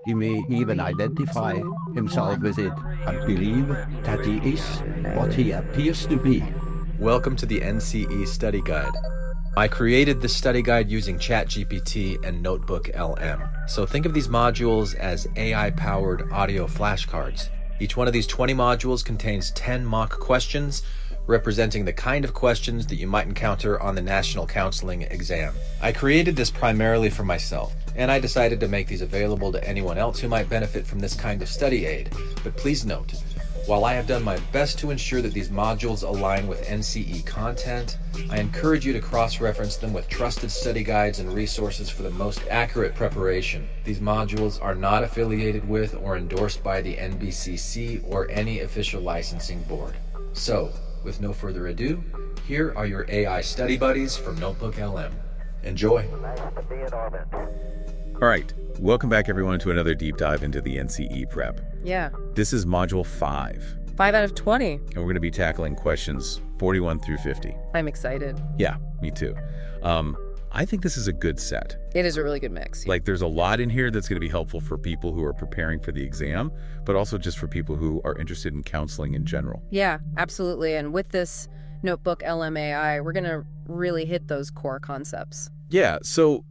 He may even identify himself with it and believe that he is what he appears to be. Welcome to the NCE Study Guide. I created this study guide using ChatGPT and Notebook LM. So think of these modules as AI-powered audio flashcards. Each one of these 20 modules contains 10 mock questions representing the kind of questions that you might encounter on the National Counseling exam. I created this primarily for myself, and I decided to make these available to anyone else who might benefit from this kind of study aid. But please note, while I have done my best to ensure that these modules align with NCE content, I encourage you to cross-reference them with trusted study guides and resources for the most accurate preparation. These modules are not affiliated with or endorsed by the NBCC or any official licensing board. So, with no further ado, here are your AI study buddies from Notebook LM. Enjoy. All right, welcome back everyone to another deep dive into the NCE prep. Yeah. This is module 5. 5 out of 20. And we're going to be tackling questions 41 through 50. I'm excited. Yeah, me too. I think this is a good set. It is a really good mix. Like there's a lot in here that's going to be helpful for people who are preparing for the exam, but also just for people who are interested in counseling in general. Yeah, absolutely. And with this Notebook LMAI, we're going to really hit those core concepts. Yeah, so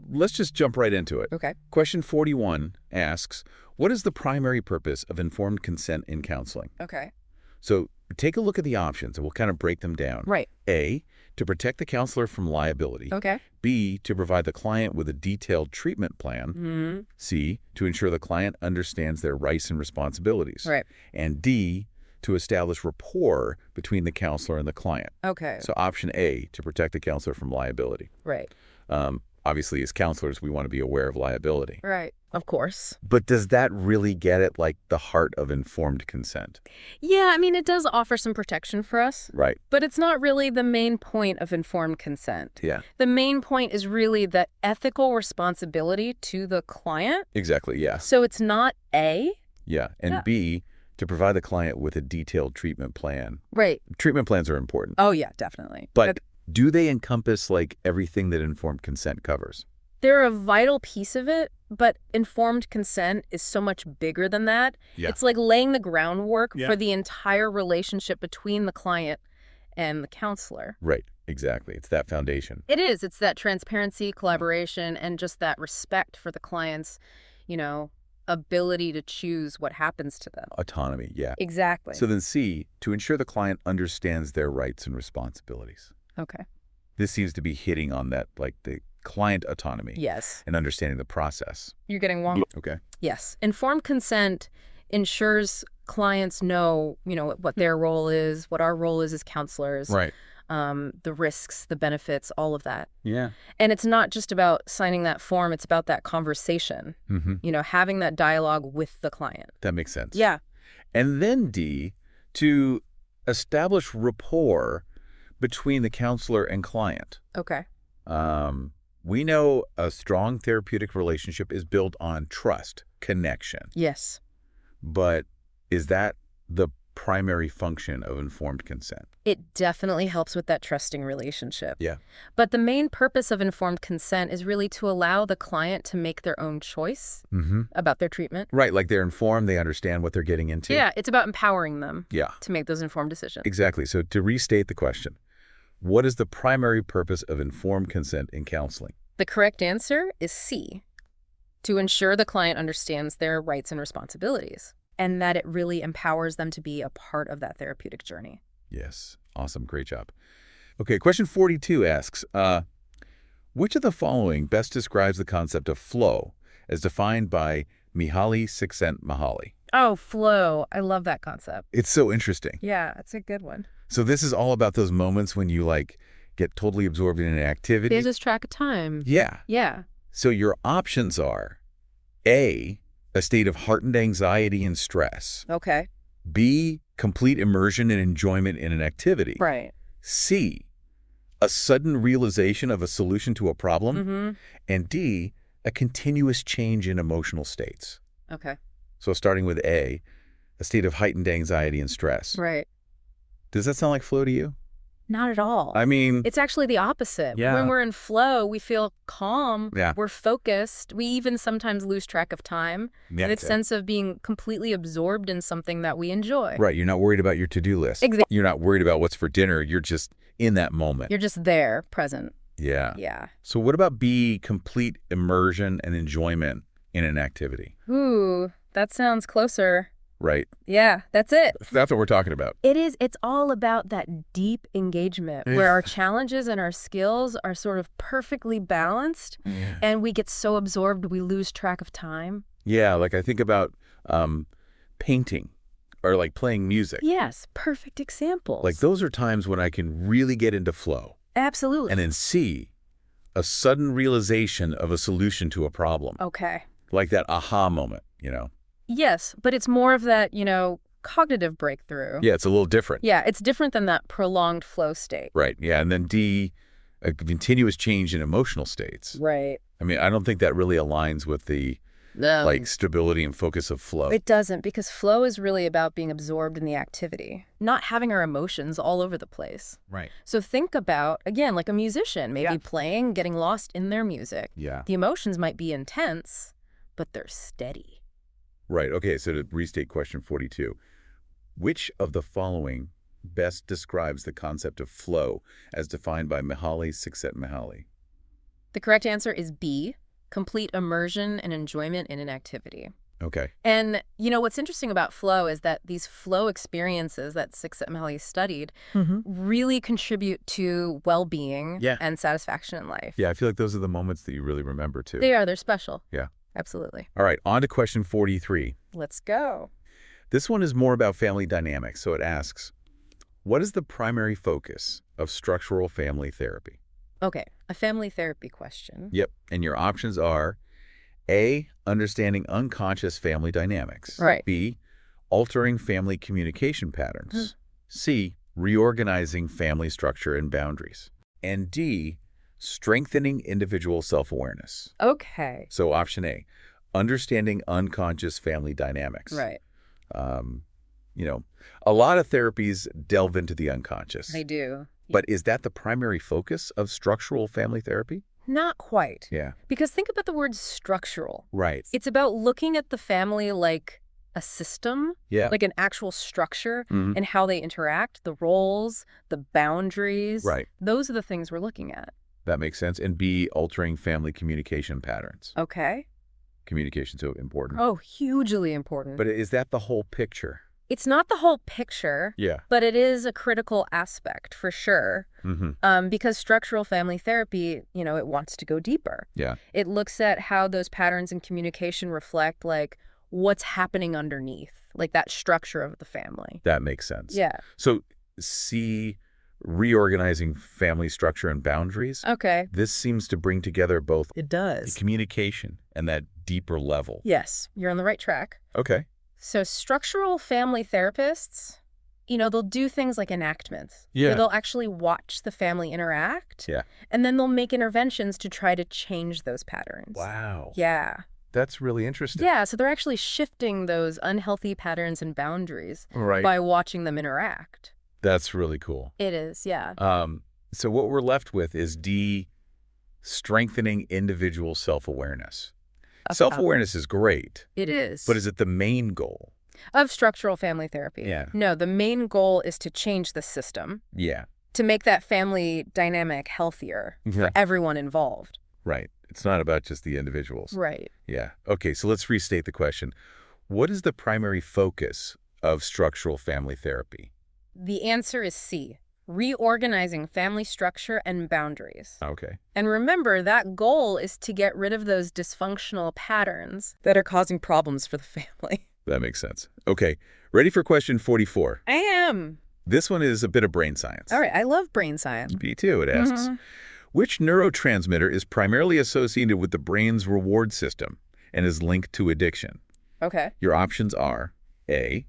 let's just jump right into it. Okay. Question 41 asks, what is the primary purpose of informed consent in counseling? Okay. So take a look at the options and we'll kind of break them down. Right. A, to protect the counselor from liability. Okay. B, to provide the client with a detailed treatment plan. Mm-hmm. C, to ensure the client understands their rights and responsibilities. Right. And D, to establish rapport between the counselor and the client. Okay. So option A, to protect the counselor from liability. Right. Obviously, as counselors, we want to be aware of liability. Right. Of course. But does that really get at like the heart of informed consent? Yeah, I mean, it does offer some protection for us. Right. But it's not really the main point of informed consent. Yeah. The main point is really the ethical responsibility to the client. Exactly, yeah. So it's not A. Yeah. And Yeah. B, to provide the client with a detailed treatment plan. Right. Treatment plans are important. Oh, yeah, definitely. But do they encompass like everything that informed consent covers? They're a vital piece of it, but informed consent is so much bigger than that. Yeah. It's like laying the groundwork Yeah. for the entire relationship between the client and the counselor. Right, exactly. It's that foundation. It is. It's that transparency, collaboration, and just that respect for the client's, ability to choose what happens to them. Autonomy, yeah. Exactly. So then C, to ensure the client understands their rights and responsibilities. Okay. This seems to be hitting on that, like the client autonomy. Yes. And understanding the process. You're getting one. Okay. Yes. Informed consent ensures clients know, what their role is, what our role is as counselors. Right. The risks, the benefits, all of that. Yeah. And it's not just about signing that form, it's about that conversation, Mm-hmm. having that dialogue with the client. That makes sense. Yeah. And then D, to establish rapport between the counselor and client. Okay. We know a strong therapeutic relationship is built on trust, connection. Yes. But is that the primary function of informed consent? It definitely helps with that trusting relationship. Yeah. But the main purpose of informed consent is really to allow the client to make their own choice Mm-hmm. about their treatment. Right, like they're informed, they understand what they're getting into. Yeah, it's about empowering them Yeah, to make those informed decisions. exactly. So to restate the question, what is the primary purpose of informed consent in counseling? The correct answer is C, to ensure the client understands their rights and responsibilities, and that it really empowers them to be a part of that therapeutic journey. Yes, awesome, great job. Okay, question 42 asks, which of the following best describes the concept of flow as defined by Mihaly Csikszentmihalyi? Oh, flow. I love that concept. It's so interesting. Yeah, that's a good one. So this is all about those moments when you like get totally absorbed in an activity. They lose track of time. Yeah. Yeah. So your options are A, a state of heightened anxiety and stress. Okay. B, complete immersion and enjoyment in an activity. Right. C, a sudden realization of a solution to a problem. Mm-hmm. And D, a continuous change in emotional states. Okay. So starting with A, a state of heightened anxiety and stress. Right. Does that sound like flow to you? Not at all. I mean, It's actually the opposite. Yeah. When we're in flow, we feel calm. Yeah. We're focused. We even sometimes lose track of time. Yeah, That sense of being completely absorbed in something that we enjoy. right. You're not worried about your to-do list. Exactly. You're not worried about what's for dinner. You're just in that moment. You're just there, present. Yeah. Yeah. So what about B, complete immersion and enjoyment in an activity? Ooh, that sounds closer. Right. Yeah, that's it. That's what we're talking about. It is. It's all about that deep engagement where our challenges and our skills are sort of perfectly balanced and we get so absorbed we lose track of time. Yeah, like I think about painting or like playing music. Yes, perfect examples. Like those are times when I can really get into flow. Absolutely. And then C, a sudden realization of a solution to a problem. Okay. Like that aha moment, you know? Yes, but it's more of that, cognitive breakthrough. Yeah, it's a little different. Yeah, it's different than that prolonged flow state. Right, yeah. And then D, a continuous change in emotional states. Right. I mean, I don't think that really aligns with the like stability and focus of flow. It doesn't, because flow is really about being absorbed in the activity, not having our emotions all over the place. Right. So think about, again, like a musician, maybe playing, getting lost in their music. Yeah. The emotions might be intense, but they're steady. Right. Okay, so to restate question 42, which of the following best describes the concept of flow as defined by Csikszentmihalyi? The correct answer is B, complete immersion and enjoyment in an activity. Okay. And, what's interesting about flow is that these flow experiences that Csikszentmihalyi studied really contribute to well-being and satisfaction in life. Yeah, I feel like those are the moments that you really remember, too. They're special. Yeah. Absolutely. All right, on to question 43. Let's go. This one is more about family dynamics, so it asks, what is the primary focus of structural family therapy? Okay, a family therapy question. Yep, and your options are A, understanding unconscious family dynamics. Right. B, altering family communication patterns. C, reorganizing family structure and boundaries. And D, strengthening individual self-awareness. Okay. So option A, understanding unconscious family dynamics. Right. A lot of therapies delve into the unconscious. They do. But is that the primary focus of structural family therapy? Not quite. Yeah. Because think about the word structural. Right. It's about looking at the family like a system, Yeah. like an actual structure, and how they interact, the roles, the boundaries. Right. Those are the things we're looking at. That makes sense. And B, altering family communication patterns. Okay. Communication's so important. Oh, hugely important. But is that the whole picture? It's not the whole picture, Yeah. but it is a critical aspect for sure. Because structural family therapy, it wants to go deeper. Yeah. It looks at how those patterns in communication reflect, like, what's happening underneath, like that structure of the family. That makes sense. Yeah. So C, reorganizing family structure and boundaries. Okay. This seems to bring together both It the does. communication and that deeper level. Yes, you're on the right track. Okay. So structural family therapists, they'll do things like enactments. Yeah. Where they'll actually watch the family interact. Yeah. And then they'll make interventions to try to change those patterns. Wow. Yeah. That's really interesting. Yeah, so they're actually shifting those unhealthy patterns and boundaries Right. by watching them interact. That's really cool. It is, yeah. So what we're left with is D, strengthening individual self-awareness. Self-awareness is great, It is. but is it the main goal? Of structural family therapy. Yeah. No, the main goal is to change the system, Yeah. to make that family dynamic healthier for everyone involved. Right. It's not about just the individuals. Right. Yeah. Okay, so let's restate the question. What is the primary focus of structural family therapy? The answer is C, reorganizing family structure and boundaries. Okay. And remember, that goal is to get rid of those dysfunctional patterns that are causing problems for the family. That makes sense. Okay, ready for question 44. I am. This one is a bit of brain science. All right, I love brain science. Me too, it asks. Which neurotransmitter is primarily associated with the brain's reward system and is linked to addiction? Okay. Your options are A,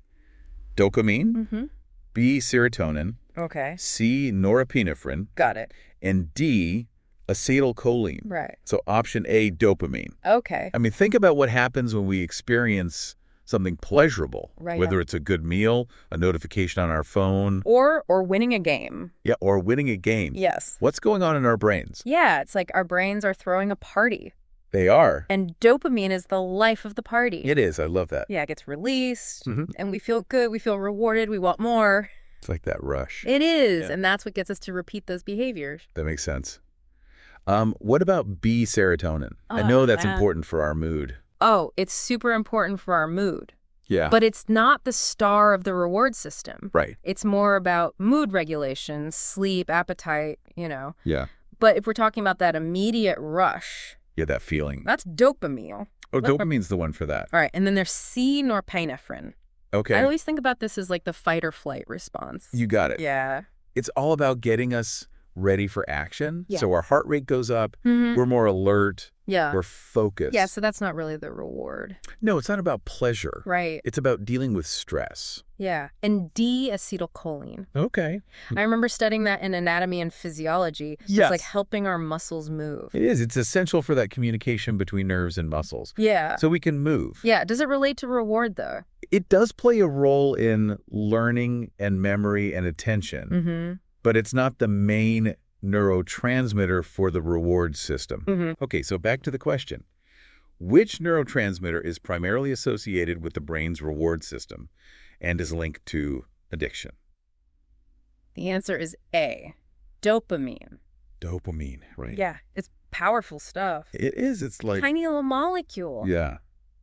dopamine, B, serotonin, Okay. C, norepinephrine, Got it. and D, acetylcholine. Right. So option A, dopamine. Okay. I mean, think about what happens when we experience something pleasurable, Right. whether it's a good meal, a notification on our phone, Or winning a game. yeah, or winning a game. Yes. What's going on in our brains? Yeah, it's like our brains are throwing a party. They are. And dopamine is the life of the party. It is. I love that. Yeah, it gets released, Mhm. and we feel good, we feel rewarded, we want more. It's like that rush. It is, Yeah. and that's what gets us to repeat those behaviors. That makes sense. What about B, serotonin? I Oh, know that's man. important for our mood. Oh, it's super important for our mood. Yeah. But it's not the star of the reward system. Right. It's more about mood regulation, sleep, appetite, Yeah. But if we're talking about that immediate rush, Yeah, that feeling. that's dopamine. Oh, dopamine's the one for that. All right, and then there's C, norepinephrine. Okay. I always think about this as like the fight or flight response. You got it. Yeah. It's all about getting us ready for action. Yeah. So our heart rate goes up. Mhm. We're more alert. Yeah. We're focused. Yeah, so that's not really the reward. No, it's not about pleasure. Right. It's about dealing with stress. Yeah. And D, acetylcholine. Okay. I remember studying that in anatomy and physiology. So Yes. It's like helping our muscles move. It is. It's essential for that communication between nerves and muscles. Yeah. So we can move. Yeah. Does it relate to reward, though? It does play a role in learning and memory and attention, Mm-hmm. but it's not the main neurotransmitter for the reward system. Mm-hmm. Okay, so back to the question. Which neurotransmitter is primarily associated with the brain's reward system and is linked to addiction? The answer is A, dopamine. Dopamine, right? Yeah. It's powerful stuff. It is. It's like, Tiny little molecule. yeah.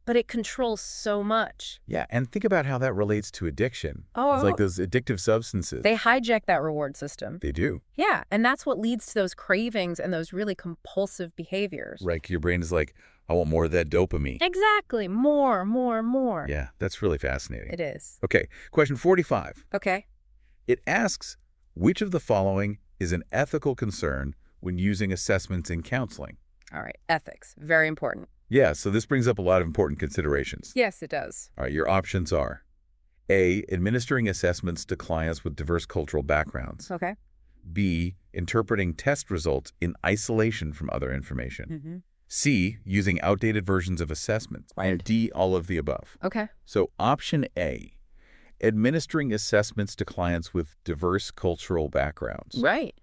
But it controls so much. Yeah, and think about how that relates to addiction. Oh, It's like those addictive substances. They hijack that reward system. They do. Yeah, and that's what leads to those cravings and those really compulsive behaviors. Right, your brain is like, I want more of that dopamine. Exactly. More, more, more. Yeah, that's really fascinating. It is. Okay, question 45. Okay. It asks, which of the following is an ethical concern when using assessments in counseling? All right. Ethics. Very important. Yeah, so this brings up a lot of important considerations. Yes, it does. All right, your options are A, administering assessments to clients with diverse cultural backgrounds. Okay. B, interpreting test results in isolation from other information. Mm-hmm. C, using outdated versions of assessments. Right. And D, all of the above. Okay. So option A, administering assessments to clients with diverse cultural backgrounds. Right.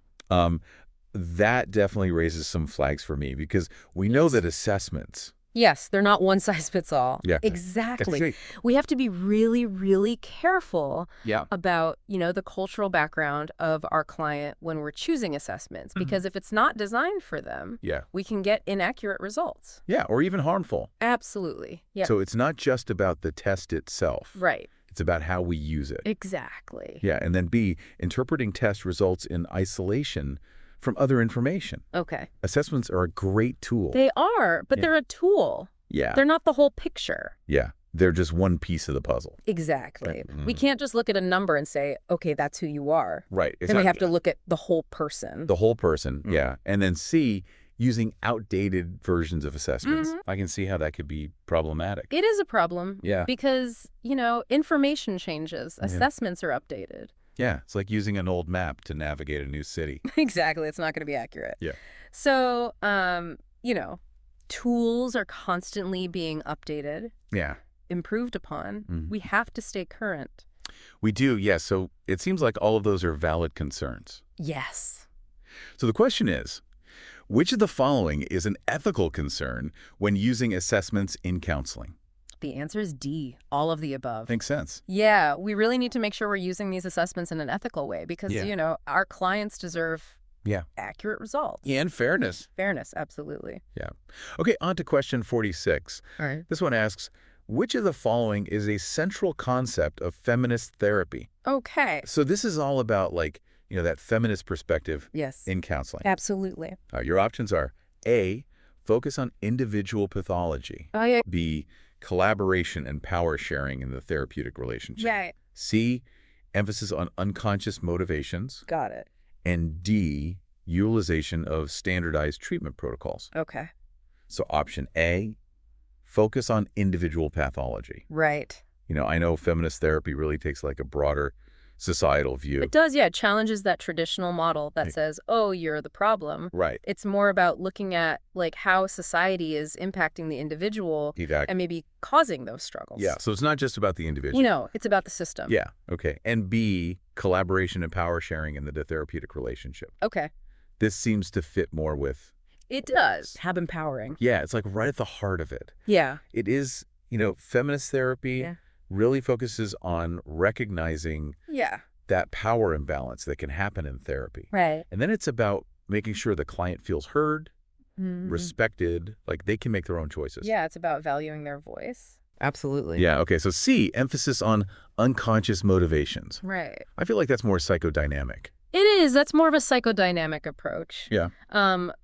That definitely raises some flags for me because we know that assessments. Yes, they're not one size fits all. Yeah. Exactly. We have to be really, really careful Yeah. about, the cultural background of our client when we're choosing assessments. Because if it's not designed for them, Yeah. we can get inaccurate results. Yeah, or even harmful. Absolutely. Yeah. So it's not just about the test itself. Right. It's about how we use it. Exactly. Yeah, and then B, interpreting test results in isolation from other information. Okay. Assessments are a great tool. They are, but Yeah. they're a tool. Yeah. They're not the whole picture. Yeah. They're just one piece of the puzzle. Exactly. Right. We can't just look at a number and say, okay, that's who you are. Right. Then we have to look at the whole person. the whole person. Yeah. And then C, using outdated versions of assessments. Mhm. I can see how that could be problematic. It is a problem. Yeah. Because, information changes. Assessments are updated. Yeah. It's like using an old map to navigate a new city. Exactly. It's not going to be accurate. Yeah. So, tools are constantly being updated, Yeah. improved upon. Mhm. We have to stay current. We do. Yeah. So it seems like all of those are valid concerns. Yes. So the question is, which of the following is an ethical concern when using assessments in counseling? The answer is D, all of the above. Makes sense. Yeah, we really need to make sure we're using these assessments in an ethical way because, Yeah. Our clients deserve Yeah. accurate results. And fairness. Fairness, absolutely. Yeah. Okay, on to question 46. All right. This one asks, which of the following is a central concept of feminist therapy? Okay. So this is all about that feminist perspective Yes. in counseling. Absolutely. Your options are A, focus on individual pathology. Oh, yeah. B, collaboration and power sharing in the therapeutic relationship. Yeah. C, emphasis on unconscious motivations. Got it. And D, utilization of standardized treatment protocols. Okay. So option A, focus on individual pathology. Right. I know feminist therapy really takes like a broader societal view. It does, yeah. It challenges that traditional model that says, oh, you're the problem. Right. It's more about looking at like how society is impacting the individual Exactly. and maybe causing those struggles. Yeah, so it's not just about the individual. It's about the system. Yeah, okay. And B, collaboration and power sharing in the therapeutic relationship. Okay. This seems to fit more with... It does have empowering. Yeah, it's like right at the heart of it. Yeah. It is, feminist therapy really focuses on recognizing that power imbalance that can happen in therapy. Right. And then it's about making sure the client feels heard, respected, like they can make their own choices. Yeah, it's about valuing their voice. Absolutely. Yeah, okay. So C, emphasis on unconscious motivations. Right. I feel like that's more psychodynamic. It is. That's more of a psychodynamic approach. Yeah.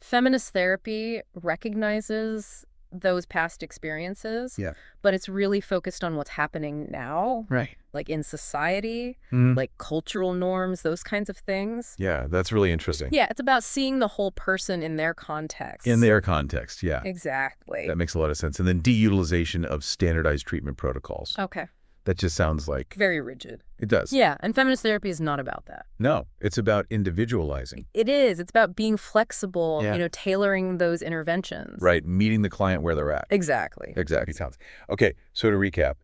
Feminist therapy recognizes those past experiences, but it's really focused on what's happening now, Right. like in society, like cultural norms, those kinds of things. Yeah, that's really interesting. Yeah, it's about seeing the whole person in their context. In their context, yeah. Exactly. That makes a lot of sense. And then de-utilization of standardized treatment protocols. Okay. That just sounds like... Very rigid. It does. Yeah, and feminist therapy is not about that. No, it's about individualizing. It is. It's about being flexible, tailoring those interventions. Right, meeting the client where they're at. Exactly. Exactly. Sounds. Okay, so to recap,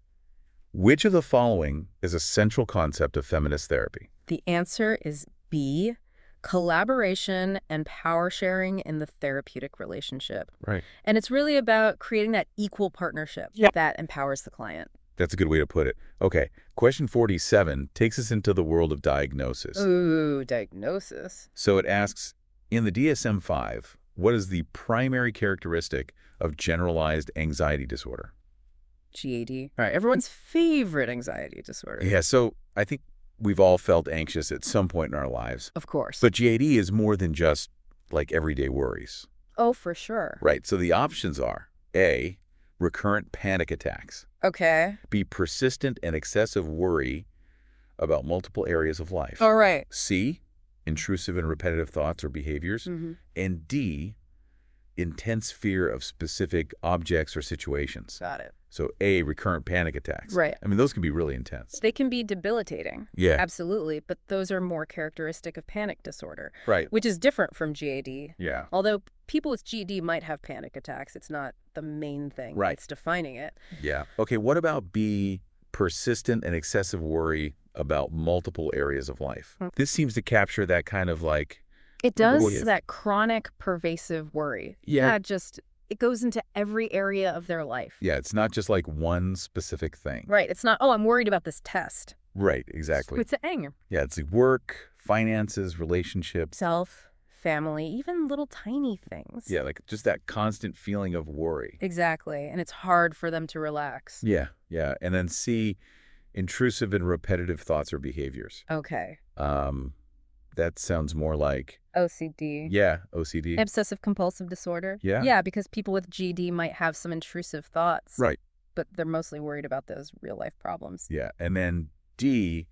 which of the following is a central concept of feminist therapy? The answer is B, collaboration and power sharing in the therapeutic relationship. Right. And it's really about creating that equal partnership that empowers the client. That's a good way to put it. Okay, question 47 takes us into the world of diagnosis. Ooh, diagnosis. So it asks, in the DSM-5, what is the primary characteristic of generalized anxiety disorder? GAD. All right, everyone's favorite anxiety disorder. Yeah, so I think we've all felt anxious at some point in our lives. Of course. But GAD is more than just like everyday worries. Oh, for sure. Right, so the options are A, recurrent panic attacks. Okay. B, persistent and excessive worry about multiple areas of life. All right. C, intrusive and repetitive thoughts or behaviors. And D, intense fear of specific objects or situations. Got it. So A, recurrent panic attacks. Right. I mean, those can be really intense. They can be debilitating. Yeah. Absolutely. But those are more characteristic of panic disorder. Right. Which is different from GAD. Yeah. Although people with GAD might have panic attacks. It's not the main thing. Right. It's defining it. Yeah. Okay, what about B, persistent and excessive worry about multiple areas of life? This seems to capture that kind of like... It does, that chronic, pervasive worry. Yeah. It goes into every area of their life. Yeah, it's not just like one specific thing. Right. It's not, oh, I'm worried about this test. Right, exactly. It's anger. Yeah, it's like work, finances, relationships. Self, family, even little tiny things. Yeah, like just that constant feeling of worry. Exactly. And it's hard for them to relax. Yeah, yeah. And then C, intrusive and repetitive thoughts or behaviors. Okay. That sounds more like... OCD. Yeah, OCD. Obsessive compulsive disorder. Yeah. Yeah, because people with GD might have some intrusive thoughts. Right. But they're mostly worried about those real life problems. Yeah. And then D,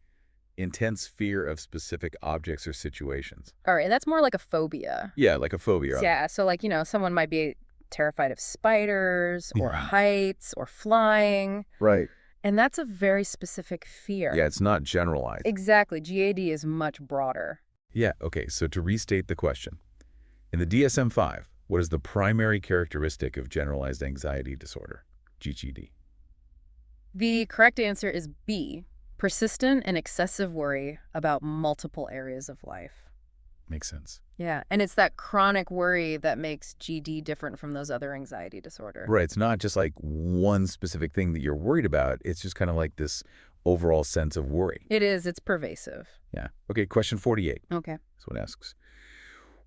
intense fear of specific objects or situations. All right. That's more like a phobia. Yeah, like a phobia. Yeah. So like, someone might be terrified of spiders or heights or flying. Right. And that's a very specific fear. Yeah, it's not generalized. Exactly. GAD is much broader. Yeah, okay, so to restate the question, in the DSM-5, what is the primary characteristic of generalized anxiety disorder, GGD? The correct answer is B, persistent and excessive worry about multiple areas of life. Makes sense. Yeah, and it's that chronic worry that makes GD different from those other anxiety disorders. Right, it's not just like one specific thing that you're worried about, it's just kind of like this overall sense of worry. It is. It's pervasive. Yeah. Okay, question 48. Okay. This one asks,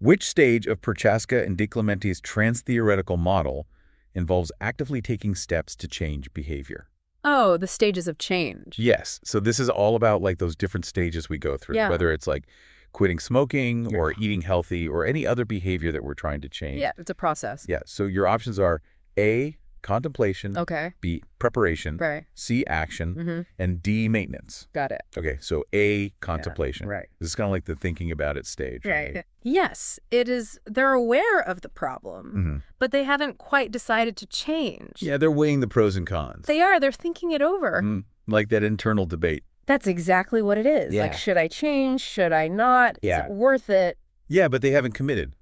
which stage of Prochaska and DiClemente's trans-theoretical model involves actively taking steps to change behavior? Oh, the stages of change. Yes. So this is all about like those different stages we go through, whether it's like quitting smoking or eating healthy or any other behavior that we're trying to change. Yeah, it's a process. Yeah. So your options are A, contemplation, Okay. B, preparation, Right. C, action, and D, maintenance. Got it. Okay, so A, contemplation. Right. This is kind of like the thinking about it stage. Right. Yes, it is. They're aware of the problem, but they haven't quite decided to change. Yeah, they're weighing the pros and cons. They are. They're thinking it over. Like that internal debate. That's exactly what it is. Yeah. Like, should I change? Should I not? Yeah. Is it worth it? Yeah, but they haven't committed.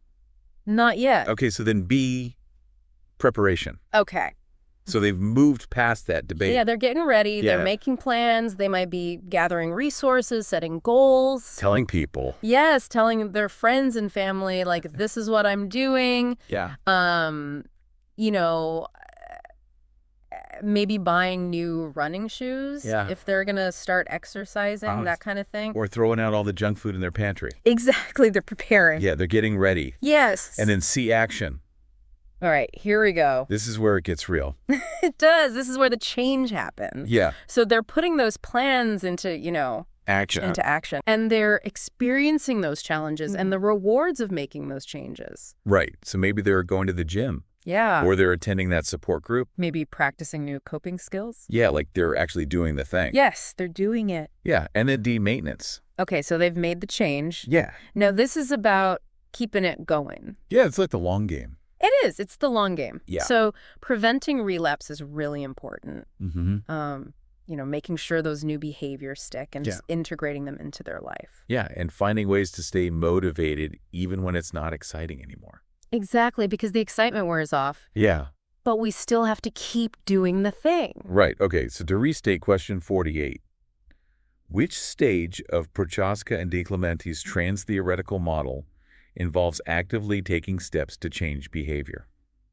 Not yet. Okay, so then B, preparation. Okay. So they've moved past that debate. Yeah, they're getting ready. Yeah. They're making plans. They might be gathering resources, setting goals. Telling people. Yes, telling their friends and family, like, this is what I'm doing. Yeah. You know, maybe buying new running shoes if they're going to start exercising, that kind of thing. Or throwing out all the junk food in their pantry. Exactly. They're preparing. Yeah, they're getting ready. Yes. And then C, action. All right, here we go. This is where it gets real. It does. This is where the change happens. Yeah. So they're putting those plans into, Action. into action. And they're experiencing those challenges and the rewards of making those changes. Right. So maybe they're going to the gym. Yeah. Or they're attending that support group. Maybe practicing new coping skills. Yeah, like they're actually doing the thing. Yes, they're doing it. Yeah, and then D, maintenance. Okay, so they've made the change. Yeah. Now, this is about keeping it going. Yeah, it's like the long game. It is. It's the long game. Yeah. So preventing relapse is really important. Mm-hmm. Making sure those new behaviors stick and just integrating them into their life. Yeah, and finding ways to stay motivated even when it's not exciting anymore. Exactly, because the excitement wears off. Yeah. But we still have to keep doing the thing. Right. Okay, so to restate question 48, which stage of Prochaska and DiClementi's trans-theoretical model involves actively taking steps to change behavior?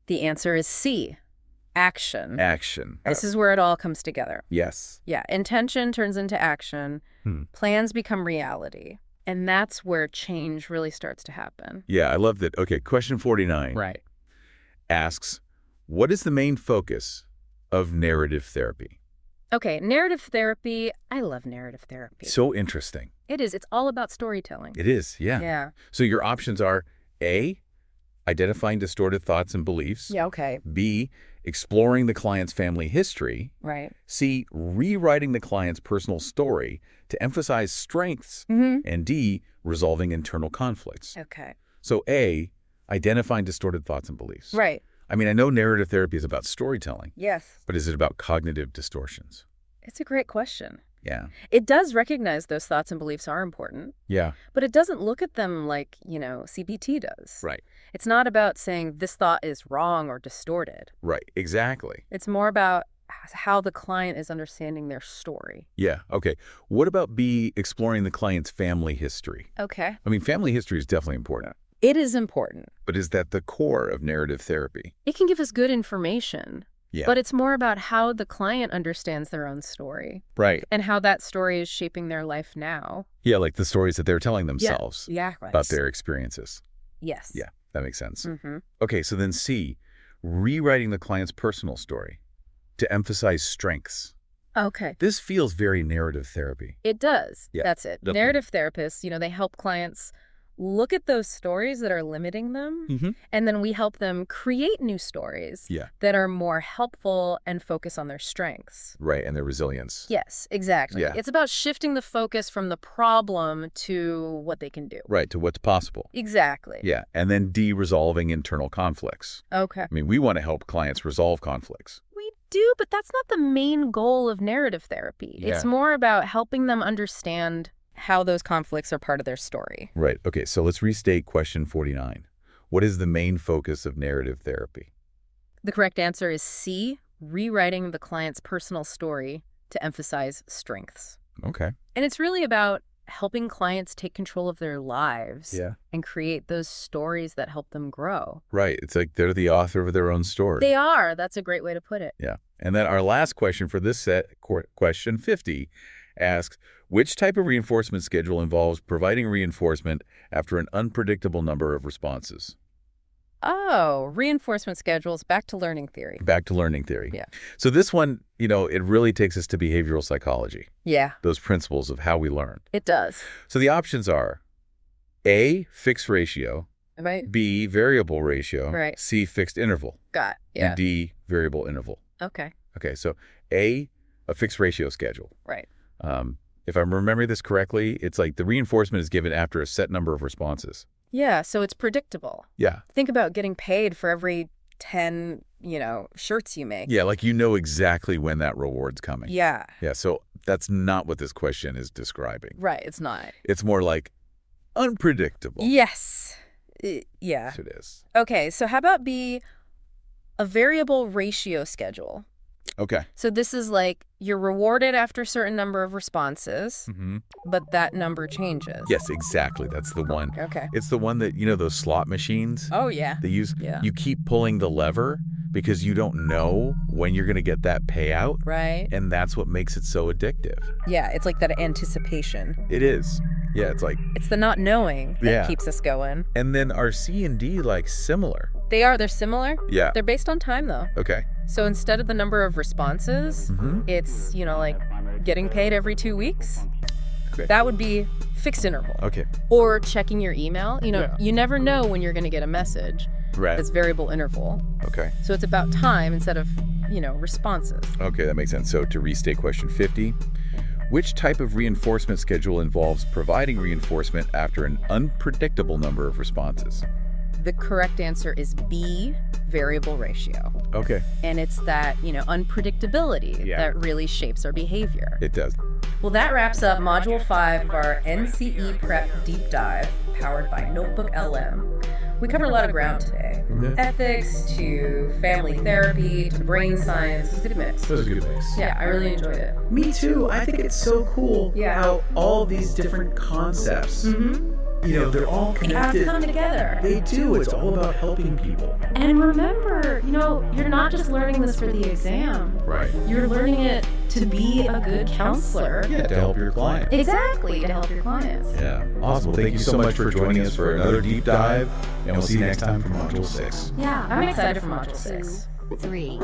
The answer is C, action. Action. This is where it all comes together. Yes. Yeah, intention turns into action. Plans become reality. And that's where change really starts to happen. Yeah, I love that. Okay, question 49 Right. asks, what is the main focus of narrative therapy? Okay, narrative therapy. I love narrative therapy. So interesting. It is. It's all about storytelling. It is, yeah. Yeah. So your options are A, identifying distorted thoughts and beliefs. Yeah, okay. B, exploring the client's family history. Right. C, rewriting the client's personal story to emphasize strengths. And D, resolving internal conflicts. Okay. So A, identifying distorted thoughts and beliefs. Right. I mean, I know narrative therapy is about storytelling, Yes. but is it about cognitive distortions? It's a great question. Yeah. It does recognize those thoughts and beliefs are important, Yeah. but it doesn't look at them like, CBT does. Right. It's not about saying this thought is wrong or distorted. Right. Exactly. It's more about how the client is understanding their story. Yeah. Okay. What about B, exploring the client's family history? Okay. I mean, family history is definitely important, It is important. but is that the core of narrative therapy? It can give us good information, Yeah. but it's more about how the client understands their own story Right. and how that story is shaping their life now. Yeah, like the stories that they're telling themselves Yeah, right. about their experiences. Yes. Yeah, that makes sense. Mm-hmm. Okay, so then C, rewriting the client's personal story to emphasize strengths. Okay. This feels very narrative therapy. It does. Yeah, That's it. definitely. Narrative therapists, they help clients look at those stories that are limiting them, and then we help them create new stories Yeah. that are more helpful and focus on their strengths. Right, and their resilience. Yes, exactly. Yeah. It's about shifting the focus from the problem to what they can do. Right, to what's possible. Exactly. Yeah, and then D, resolving internal conflicts. Okay. I mean, we want to help clients resolve conflicts. We do, but that's not the main goal of narrative therapy. Yeah. It's more about helping them understand how those conflicts are part of their story. Right, okay, so let's restate question 49. What is the main focus of narrative therapy? The correct answer is C, rewriting the client's personal story to emphasize strengths. Okay. And it's really about helping clients take control of their lives Yeah. and create those stories that help them grow. Right, it's like they're the author of their own story. They are. That's a great way to put it. Yeah. And then our last question for this set, question 50, asks, which type of reinforcement schedule involves providing reinforcement after an unpredictable number of responses? Oh, reinforcement schedules, back to learning theory. Back to learning theory. Yeah. So this one, it really takes us to behavioral psychology, Yeah, those principles of how we learn. it does. So the options are A, fixed ratio, Right? B, variable ratio, Right. C, fixed interval, Got. Yeah. and D, variable interval. Okay. Okay, so A, a fixed ratio schedule. Right. If I'm remembering this correctly, it's like the reinforcement is given after a set number of responses. Yeah, so it's predictable. Yeah. Think about getting paid for every 10, shirts you make. Yeah, like you know exactly when that reward's coming. Yeah. Yeah, so that's not what this question is describing. Right, it's not. It's more like unpredictable. Yes. Yeah. Yes, it is. Okay, so how about B, a variable ratio schedule? Okay. So this is like you're rewarded after a certain number of responses, but that number changes. Yes, exactly. That's the one. Okay. It's the one that, those slot machines Oh, yeah. they use. Yeah. You keep pulling the lever because you don't know when you're going to get that payout. Right. And that's what makes it so addictive. Yeah, it's like that anticipation. It is. Yeah, it's like. It's the not knowing that keeps us going. And then are C and D similar? They're similar. Yeah. They're based on time, though. Okay. So instead of the number of responses, it's, like getting paid every 2 weeks. Okay. That would be fixed interval. Okay. Or checking your email. You never know when you're going to get a message. Right. It's variable interval. Okay. So it's about time instead of, responses. Okay, that makes sense. So to restate question 50, which type of reinforcement schedule involves providing reinforcement after an unpredictable number of responses? The correct answer is B, variable ratio. Okay. And it's that, unpredictability that really shapes our behavior. It does. Well, that wraps up Module 5 of our NCE Prep Deep Dive, powered by Notebook LM. We covered a lot of ground today. Ethics to family therapy to brain science. It was a good mix. That was a good mix. Yeah, I really enjoyed it. Me too. I think it's so cool Yeah. how all these different concepts, they're all They have to connected. come together. They do. It's all about helping people. And remember, you're not just learning this for the exam. Right. You're learning it to be a good counselor. Yeah, to help your client. Exactly, to help your clients. Yeah. Awesome. Well, thank you so much for joining us for another deep dive, and we'll see you next time for Module 6. Yeah, I'm excited for Module 6. 3.